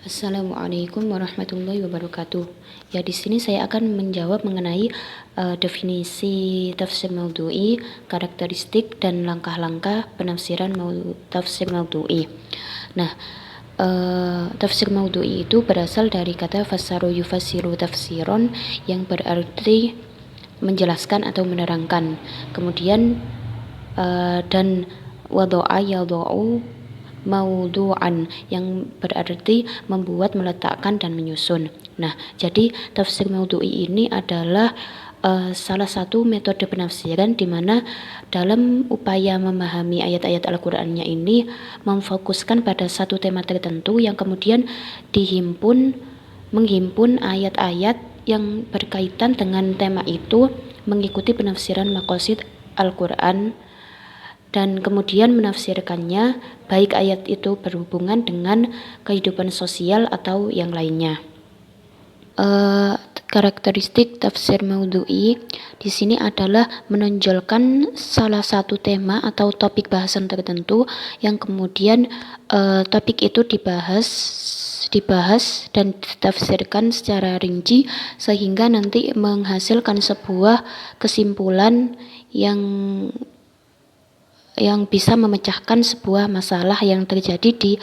Assalamualaikum warahmatullahi wabarakatuh. Ya, di sini saya akan menjawab mengenai definisi tafsir maudhu'i, karakteristik dan langkah-langkah penafsiran tafsir maudhu'i. Nah, tafsir maudhu'i itu berasal dari kata fasaru yufasiru tafsiron yang berarti menjelaskan atau menerangkan. Kemudian dan wado'a yado'u maudhu'an yang berarti membuat, meletakkan dan menyusun. Nah, jadi tafsir maudhu'i ini adalah salah satu metode penafsiran di mana dalam upaya memahami ayat-ayat Al-Qur'annya ini memfokuskan pada satu tema tertentu yang kemudian menghimpun ayat-ayat yang berkaitan dengan tema itu mengikuti penafsiran maqasid Al-Qur'an dan kemudian menafsirkannya baik ayat itu berhubungan dengan kehidupan sosial atau yang lainnya. Karakteristik tafsir maudhu'i di sini adalah menonjolkan salah satu tema atau topik bahasan tertentu yang kemudian topik itu dibahas dan ditafsirkan secara rinci sehingga nanti menghasilkan sebuah kesimpulan yang bisa memecahkan sebuah masalah yang terjadi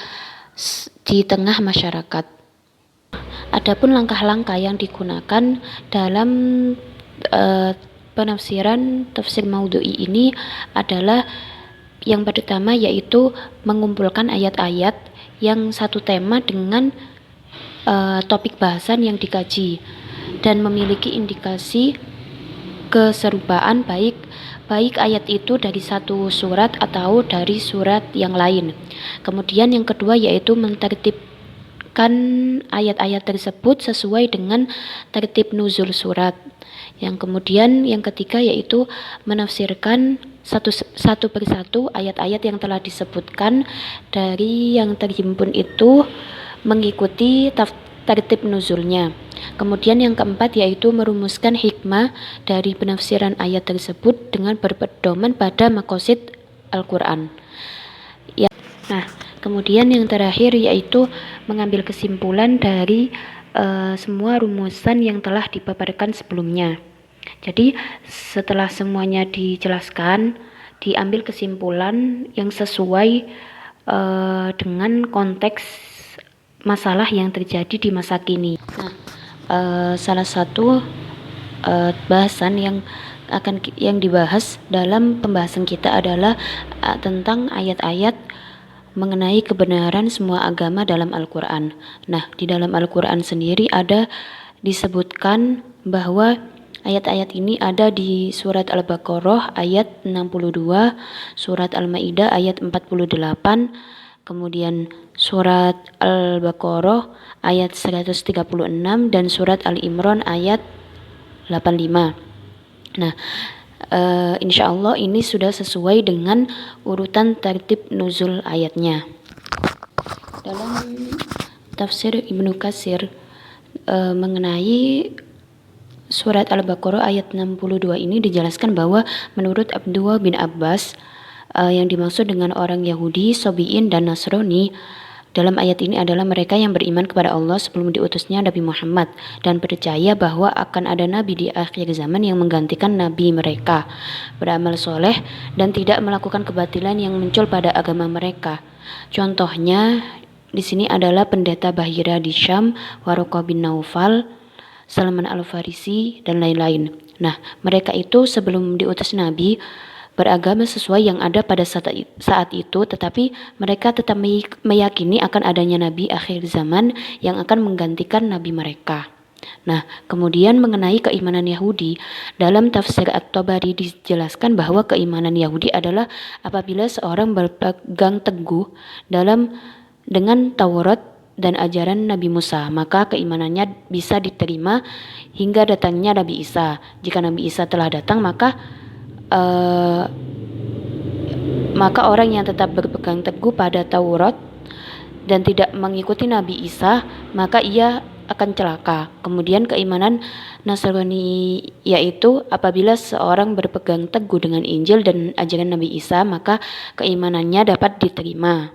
di tengah masyarakat. Adapun langkah-langkah yang digunakan dalam penafsiran tafsir maudhu'i ini adalah yang pertama yaitu mengumpulkan ayat-ayat yang satu tema dengan topik bahasan yang dikaji dan memiliki indikasi keserupaan baik ayat itu dari satu surat atau dari surat yang lain. Kemudian yang kedua yaitu mentertibkan ayat-ayat tersebut sesuai dengan tertib nuzul surat. Yang kemudian yang ketiga yaitu menafsirkan satu persatu ayat-ayat yang telah disebutkan dari yang terhimpun itu mengikuti tertib nuzulnya. Kemudian yang keempat yaitu merumuskan hikmah dari penafsiran ayat tersebut dengan berpedoman pada maqasid Al-Qur'an. Ya. Nah, kemudian yang terakhir yaitu mengambil kesimpulan dari semua rumusan yang telah dipaparkan sebelumnya. Jadi, setelah semuanya dijelaskan, diambil kesimpulan yang sesuai dengan konteks masalah yang terjadi di masa kini. Nah, salah satu bahasan yang dibahas dalam pembahasan kita adalah tentang ayat-ayat mengenai kebenaran semua agama dalam Al-Qur'an. Nah, di dalam Al-Qur'an sendiri ada disebutkan bahwa ayat-ayat ini ada di surat Al-Baqarah ayat 62, surat Al-Maidah ayat 48, kemudian surat Al-Baqarah ayat 136 dan surat Al-Imran ayat 85. Nah, insya Allah ini sudah sesuai dengan urutan tertib nuzul ayatnya. Dalam tafsir Ibnu Katsir mengenai surat Al-Baqarah ayat 62 ini dijelaskan bahwa menurut Abdullah bin Abbas yang dimaksud dengan orang Yahudi, Sabi'in dan Nasrani dalam ayat ini adalah mereka yang beriman kepada Allah sebelum diutusnya Nabi Muhammad dan percaya bahwa akan ada nabi di akhir zaman yang menggantikan nabi mereka, beramal soleh dan tidak melakukan kebatilan yang muncul pada agama mereka. Contohnya di sini adalah pendeta Bahira di Syam, Waraqah bin Naufal, Salman Al-Farisi dan lain-lain. Nah, mereka itu sebelum diutus nabi beragama sesuai yang ada pada saat itu, tetapi mereka tetap meyakini akan adanya nabi akhir zaman yang akan menggantikan nabi mereka. Nah, kemudian mengenai keimanan Yahudi, dalam tafsir At-Tabari dijelaskan bahwa keimanan Yahudi adalah apabila seorang berpegang teguh dengan Taurat dan ajaran Nabi Musa, maka keimanannya bisa diterima hingga datangnya Nabi Isa. Jika Nabi Isa telah datang, maka orang yang tetap berpegang teguh pada Taurat dan tidak mengikuti Nabi Isa, maka ia akan celaka. Kemudian keimanan Nasrani yaitu apabila seorang berpegang teguh dengan Injil dan ajaran Nabi Isa, maka keimanannya dapat diterima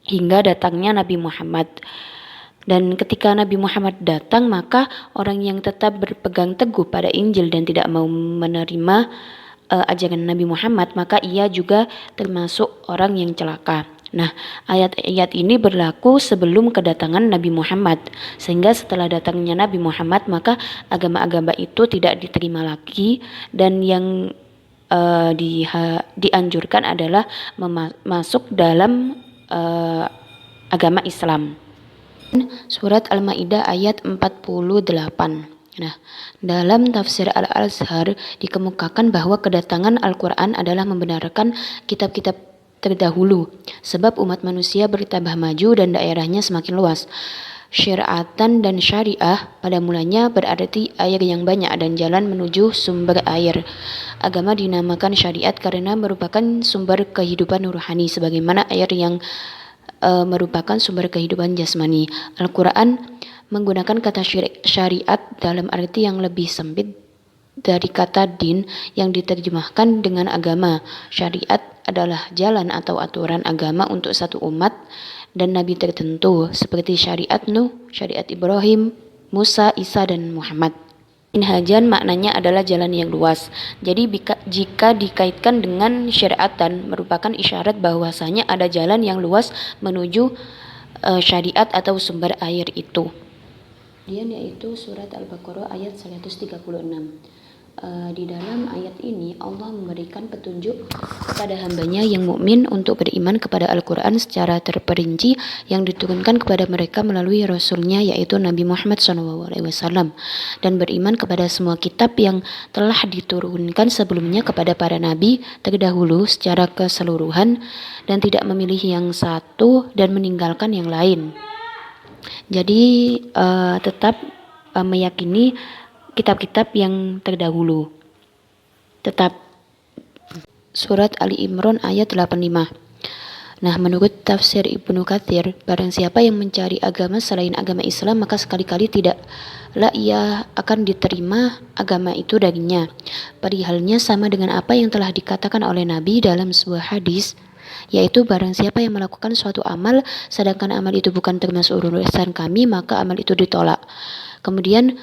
hingga datangnya Nabi Muhammad. Dan ketika Nabi Muhammad datang, maka orang yang tetap berpegang teguh pada Injil dan tidak mau menerima ajaran Nabi Muhammad, maka ia juga termasuk orang yang celaka. Nah, ayat-ayat ini berlaku sebelum kedatangan Nabi Muhammad, sehingga setelah datangnya Nabi Muhammad, maka agama-agama itu tidak diterima lagi, dan yang dianjurkan adalah masuk dalam agama Islam. Surat Al-Maidah ayat 48. Nah, dalam tafsir Al-Azhar dikemukakan bahwa kedatangan Al-Quran adalah membenarkan kitab-kitab terdahulu, sebab umat manusia bertambah maju dan daerahnya semakin luas. Syariatan dan syariah pada mulanya berarti air yang banyak dan jalan menuju sumber air. Agama dinamakan syariat karena merupakan sumber kehidupan rohani, sebagaimana air yang merupakan sumber kehidupan jasmani. Al-Quran menggunakan kata syariat dalam arti yang lebih sempit dari kata din yang diterjemahkan dengan agama. Syariat adalah jalan atau aturan agama untuk satu umat dan nabi tertentu, seperti syariat Nuh, syariat Ibrahim, Musa, Isa, dan Muhammad. Minhajan maknanya adalah jalan yang luas. Jadi jika dikaitkan dengan syariatan, merupakan isyarat bahwasanya ada jalan yang luas menuju syariat atau sumber air itu. Kemudian yaitu surat Al-Baqarah ayat 136. Di dalam ayat ini Allah memberikan petunjuk kepada hambanya yang mukmin untuk beriman kepada Al-Quran secara terperinci yang diturunkan kepada mereka melalui Rasulnya yaitu Nabi Muhammad SAW, dan beriman kepada semua kitab yang telah diturunkan sebelumnya kepada para nabi terdahulu secara keseluruhan dan tidak memilih yang satu dan meninggalkan yang lain. Jadi tetap meyakini kitab-kitab yang terdahulu. Tetap. Surat Ali Imran ayat 85. Nah, menurut tafsir Ibnu Katsir, barang siapa yang mencari agama selain agama Islam, maka sekali-kali tidaklah ia akan diterima agama itu darinya. Perihalnya sama dengan apa yang telah dikatakan oleh Nabi dalam sebuah hadis, yaitu barang siapa yang melakukan suatu amal sedangkan amal itu bukan termasuk urusan kami, maka amal itu ditolak. Kemudian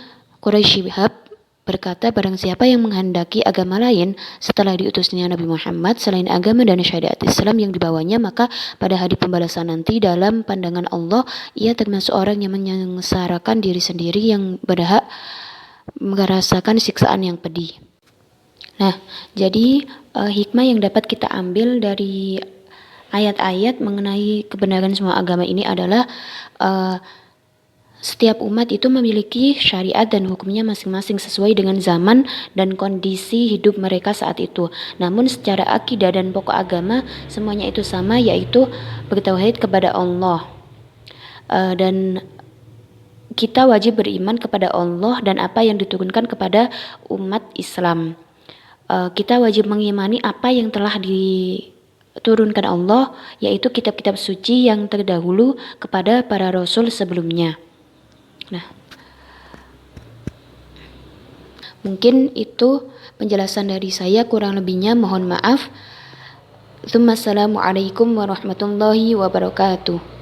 Quraisy Shihab berkata, barang siapa yang menghendaki agama lain setelah diutusnya Nabi Muhammad selain agama dan syariat Islam yang dibawanya, maka pada hari pembalasan nanti dalam pandangan Allah ia termasuk orang yang menyengsarakan diri sendiri yang berhak merasakan siksaan yang pedih. Nah, jadi hikmah yang dapat kita ambil dari ayat-ayat mengenai kebenaran semua agama ini adalah setiap umat itu memiliki syariat dan hukumnya masing-masing sesuai dengan zaman dan kondisi hidup mereka saat itu. Namun secara akidah dan pokok agama semuanya itu sama, yaitu bertauhid kepada Allah. Dan kita wajib beriman kepada Allah dan apa yang diturunkan kepada umat Islam. Kita wajib mengimani apa yang telah diturunkan Allah, yaitu kitab-kitab suci yang terdahulu kepada para rasul sebelumnya. Nah, mungkin itu penjelasan dari saya, kurang lebihnya mohon maaf. Assalamualaikum warahmatullahi wabarakatuh.